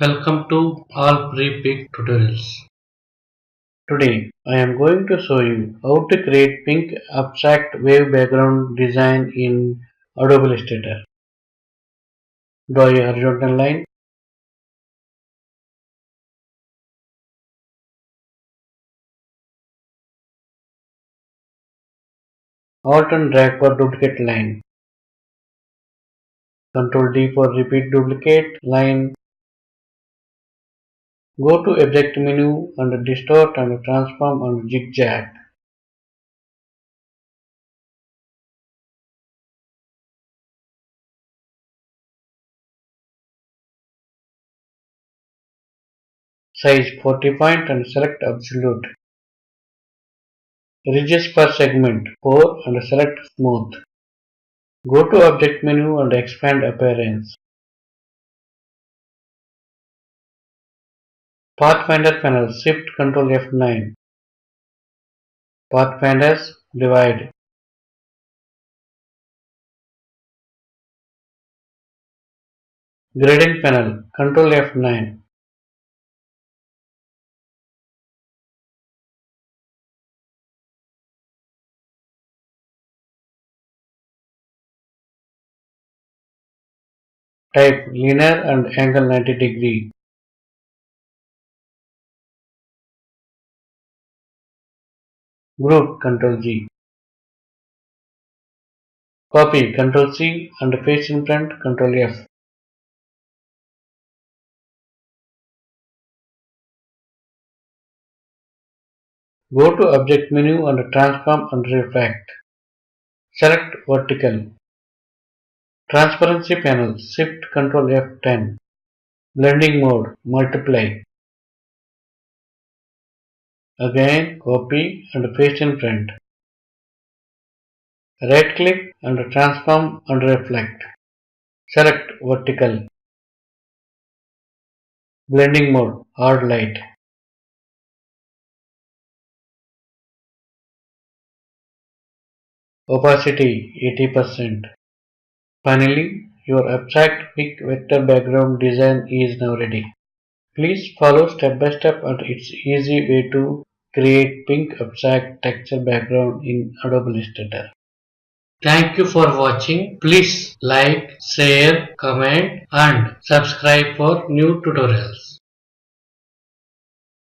Welcome to all pre-pick tutorials. Today I am going to show you how to create pink abstract wave background design in Adobe Illustrator. Draw a horizontal line. Alt and drag for duplicate line. Ctrl D for repeat duplicate line. Go to Object menu and Distort and Transform and Zigzag. Size 40 point and select Absolute. Ridges per segment 4 and select Smooth. Go to Object menu and expand Appearance. Pathfinder panel Shift Ctrl F9. Pathfinders divide. Gradient panel Ctrl F9. Type linear and angle 90 degree. Group Ctrl G. Copy Ctrl C and paste in front Ctrl F. Go to Object menu and Transform and Reflect. Select Vertical. Transparency panel Shift Ctrl F10. Blending mode Multiply. Again copy and paste in front. Right click and transform and reflect. Select vertical. Blending mode hard light. Opacity 80%. Finally, your abstract pink vector background design is now ready. Please follow step by step and it's easy way to create pink abstract texture background in Adobe Illustrator. Thank you for watching. Please like, share, comment and subscribe for new tutorials.